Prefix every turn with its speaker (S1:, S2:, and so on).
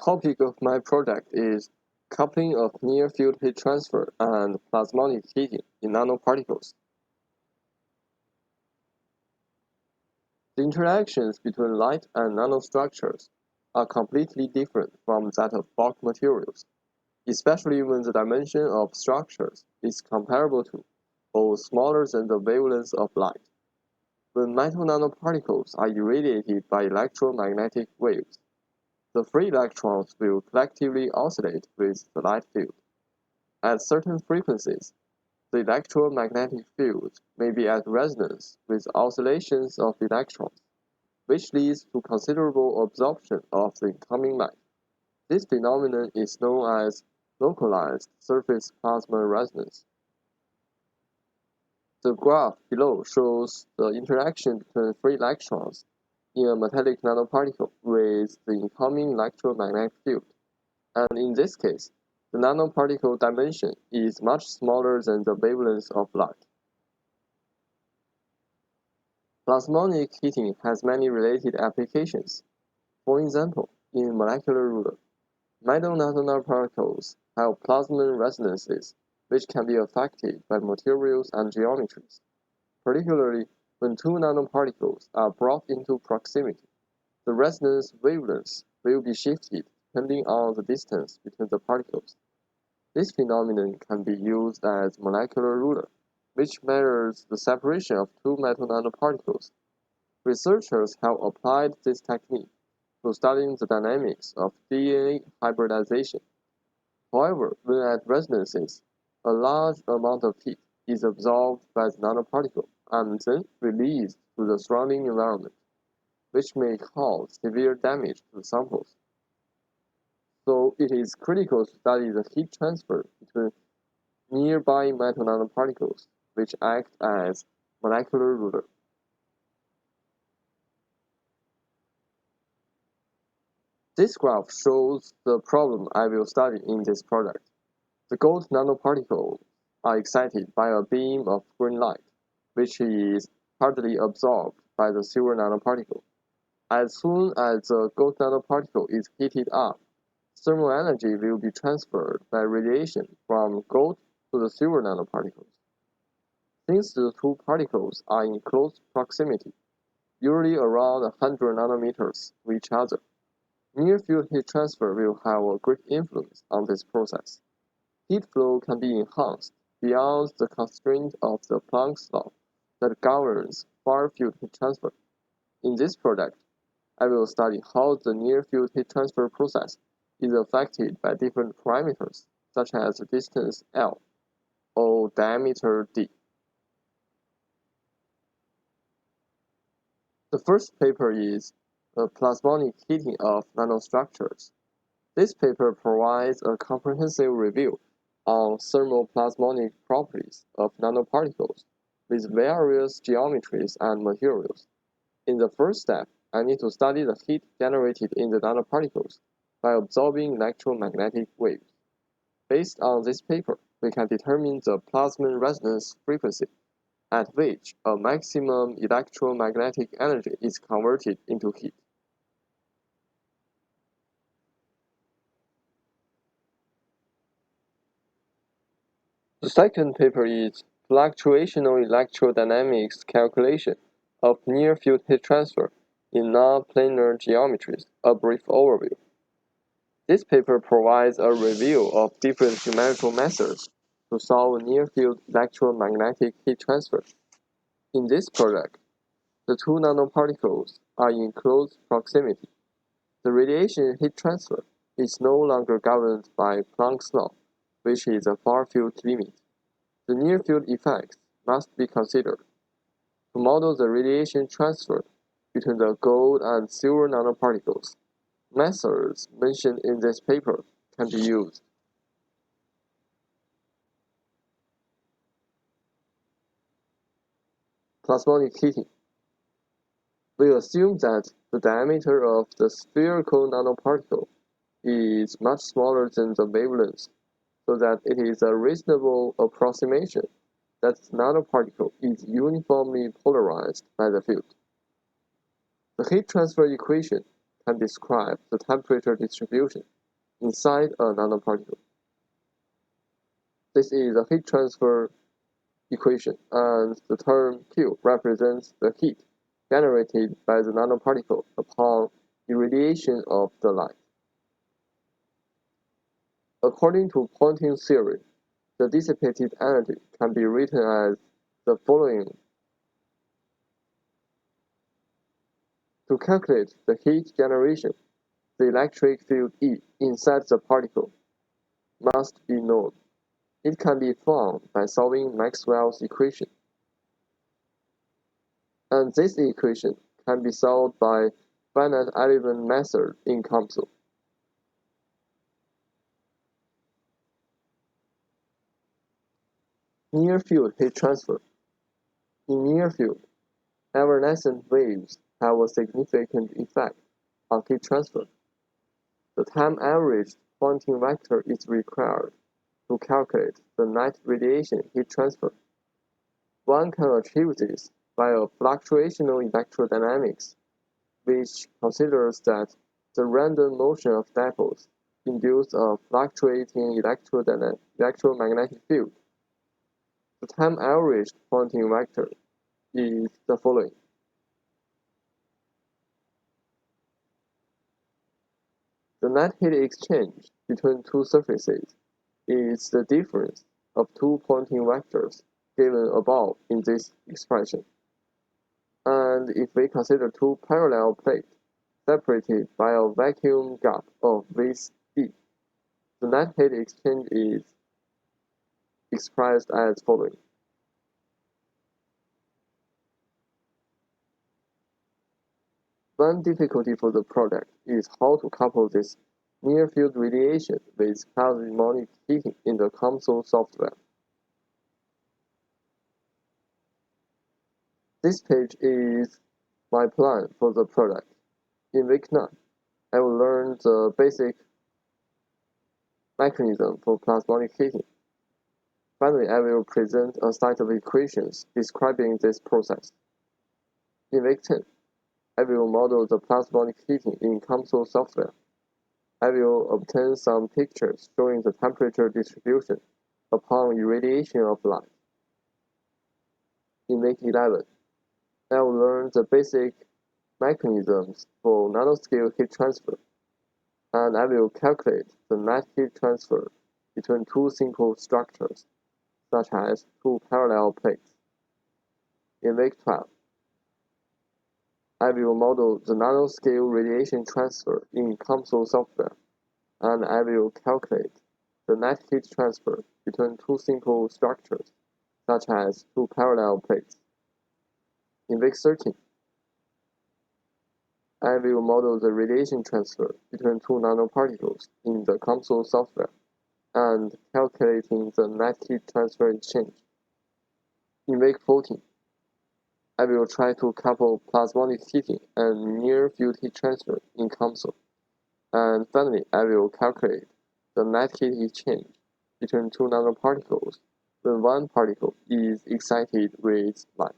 S1: topic of my project is coupling of near-field heat transfer and plasmonic heating in nanoparticles. The interactions between light and nanostructures are completely different from that of bulk materials, especially when the dimension of structures is comparable to or smaller than the wavelength of light. When metal nanoparticles are irradiated by electromagnetic waves, the free electrons will collectively oscillate with the light field. At certain frequencies, the electromagnetic field may be at resonance with oscillations of electrons, which leads to considerable absorption of the incoming light. This phenomenon is known as localized surface plasma resonance. The graph below shows the interaction between free electrons in a metallic nanoparticle with the incoming electromagnetic field, and in this case, the nanoparticle dimension is much smaller than the wavelength of light. Plasmonic heating has many related applications. For example, in molecular ruler, metal nanoparticles have plasmon resonances which can be affected by materials and geometries, particularly when two nanoparticles are brought into proximity. The resonance wavelengths will be shifted depending on the distance between the particles. This phenomenon can be used as molecular ruler, which measures the separation of two metal nanoparticles. Researchers have applied this technique to studying the dynamics of DNA hybridization. However, when at resonances, a large amount of heat is absorbed by the nanoparticle and then released to the surrounding environment, which may cause severe damage to the samples. So it is critical to study the heat transfer between nearby metal nanoparticles, which act as molecular ruler. This graph shows the problem I will study in this project. The gold nanoparticles are excited by a beam of green light, which is partly absorbed by the silver nanoparticle. As soon as the gold nanoparticle is heated up, thermal energy will be transferred by radiation from gold to the silver nanoparticles. Since the two particles are in close proximity, usually around 100 nanometers to each other, near-field heat transfer will have a great influence on this process. Heat flow can be enhanced beyond the constraint of the Planck's law that governs far-field heat transfer. In this project, I will study how the near-field heat transfer process is affected by different parameters, such as distance L or diameter d. The first paper is the plasmonic heating of nanostructures. This paper provides a comprehensive review on thermoplasmonic properties of nanoparticles with various geometries and materials. In the first step, I need to study the heat generated in the nanoparticles by absorbing electromagnetic waves. Based on this paper, we can determine the plasmon resonance frequency at which a maximum electromagnetic energy is converted into heat. The second paper is Fluctuational Electrodynamics Calculation of Near-Field Heat Transfer in Non-Planar Geometries, a brief overview. This paper provides a review of different numerical methods to solve near-field electromagnetic heat transfer. In this project, the two nanoparticles are in close proximity. The radiation heat transfer is no longer governed by Planck's law, which is a far-field limit. The near-field effects must be considered. To model the radiation transfer between the gold and silver nanoparticles, methods mentioned in this paper can be used. Plasmonic heating. We assume that the diameter of the spherical nanoparticle is much smaller than the wavelength, so that it is a reasonable approximation that the nanoparticle is uniformly polarized by the field. The heat transfer equation can describe the temperature distribution inside a nanoparticle. This is a heat transfer equation, and the term Q represents the heat generated by the nanoparticle upon irradiation of the light. According to Poynting theory, the dissipated energy can be written as the following. To calculate the heat generation, the electric field E inside the particle must be known. It can be found by solving Maxwell's equation. And this equation can be solved by finite element method in COMSOL. Near-field heat transfer. In near field, evanescent waves have a significant effect on heat transfer. The time-averaged Poynting vector is required to calculate the net radiation heat transfer. One can achieve this via fluctuational electrodynamics, which considers that the random motion of dipoles induces a fluctuating electromagnetic field. The time-averaged Poynting vector is the following. The net heat exchange between two surfaces is the difference of two Poynting vectors given above in this expression. And if we consider two parallel plates separated by a vacuum gap of width d, the net heat exchange is expressed as following. One difficulty for the project is how to couple this near-field radiation with plasmonic heating in the COMSOL software. This page is my plan for the project. In week 9, I will learn the basic mechanism for plasmonic heating. Finally, I will present a set of equations describing this process. In week 10, I will model the plasmonic heating in COMSOL software. I will obtain some pictures showing the temperature distribution upon irradiation of light. In week 11, I will learn the basic mechanisms for nanoscale heat transfer, and I will calculate the net heat transfer between two simple structures, such as two parallel plates. In week 12, I will model the nanoscale radiation transfer in COMSOL software, and I will calculate the net heat transfer between two simple structures, such as two parallel plates. In week 13, I will model the radiation transfer between two nanoparticles in the COMSOL software, and calculating the net heat transfer exchange. In week 14, I will try to couple plasmonic heating and near-field heat transfer in COMSOL. And finally, I will calculate the net heat exchange between two nanoparticles when one particle is excited with light.